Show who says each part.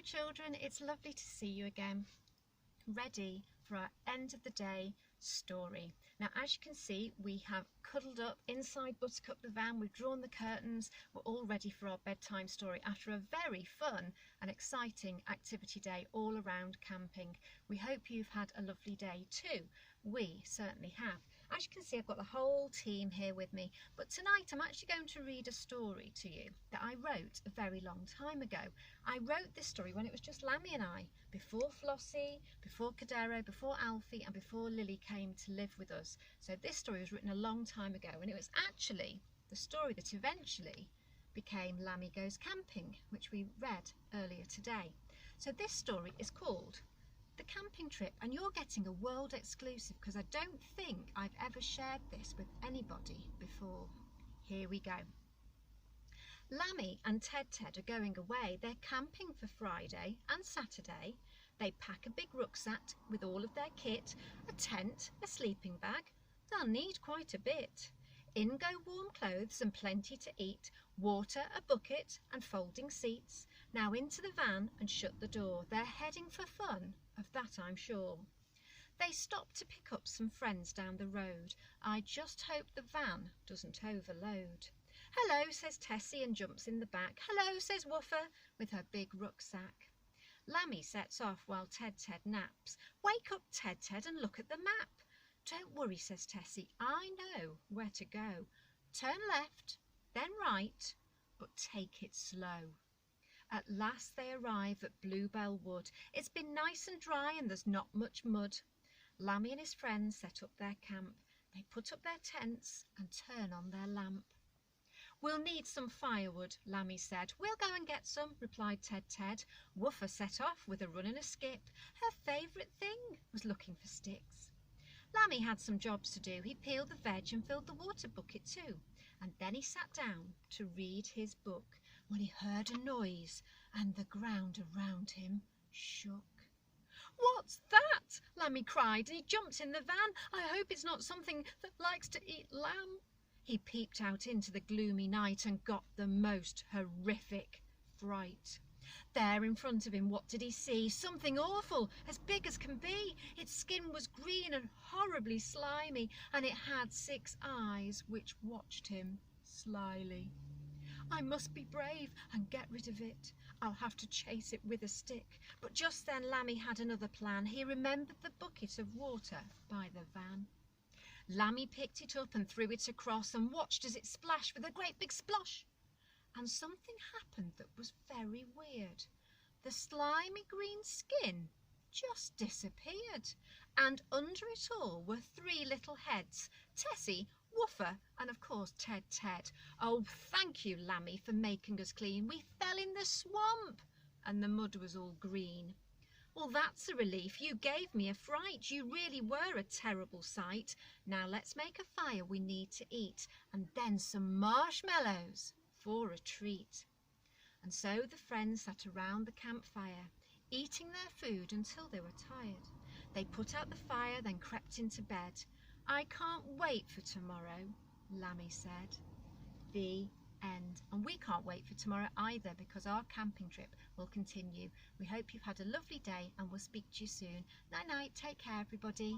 Speaker 1: children, it's lovely to see you again, ready for our end of the day story. Now, as you can see, we have cuddled up inside Buttercup the van, we've drawn the curtains, we're all ready for our bedtime story after a very fun and exciting activity day all around camping. We hope you've had a lovely day too. We certainly have. As you can see, I've got the whole team here with me, but tonight I'm actually going to read a story to you that I wrote a very long time ago. I wrote this story when it was just Lammy and I, before Flossie, before Cadero, before Alfie and before Lily came to live with us. So this story was written a long time ago, and it was actually the story that eventually became Lammy Goes Camping, which we read earlier today. So this story is called The Camping Trip, and you're getting a world exclusive because I don't think I've ever shared this with anybody before. Here we go. Lammy and Ted are going away. They're camping for Friday and Saturday. They pack a big rucksack with all of their kit, a tent, a sleeping bag. They'll need quite a bit. In go warm clothes and plenty to eat, water, a bucket and folding seats. Now into the van and shut the door. They're heading for fun, of that I'm sure. They stop to pick up some friends down the road. I just hope the van doesn't overload. Hello, says Tessie and jumps in the back. Hello, says Woofer with her big rucksack. Lammy sets off while Ted naps. Wake up, Ted, and look at the map. Don't worry, says Tessie, I know where to go. Turn left, then right, but take it slow. At last they arrive at Bluebell Wood. It's been nice and dry and there's not much mud. Lammy and his friends set up their camp. They put up their tents and turn on their lamp. We'll need some firewood, Lammy said. We'll go and get some, replied Ted. Woofer set off with a run and a skip. Her favourite thing was looking for sticks. Lammy had some jobs to do. He peeled the veg and filled the water bucket too. And then he sat down to read his book when he heard a noise and the ground around him shook. What's that? Lammy cried, and he jumped in the van. I hope it's not something that likes to eat lamb. He peeped out into the gloomy night and got the most horrific fright. There in front of him, what did he see? Something awful, as big as can be. Its skin was green and horribly slimy, and it had 6 eyes which watched him slyly. I must be brave and get rid of it. I'll have to chase it with a stick. But just then Lammy had another plan. He remembered the bucket of water by the van. Lammy picked it up and threw it across and watched as it splashed with a great big splosh. And something happened that was very weird. The slimy green skin just disappeared, and under it all were 3 little heads, Tessie, Woofer and of course Ted. Oh, thank you, Lammy, for making us clean. We fell in the swamp and the mud was all green. Well, that's a relief. You gave me a fright. You really were a terrible sight. Now let's make a fire we need to eat, and then some marshmallows for a treat. And so the friends sat around the campfire, eating their food until they were tired. They put out the fire, then crept into bed. I can't wait for tomorrow, Lammy said. The end. And we can't wait for tomorrow either, because our camping trip will continue. We hope you've had a lovely day and we'll speak to you soon. Night night, take care everybody.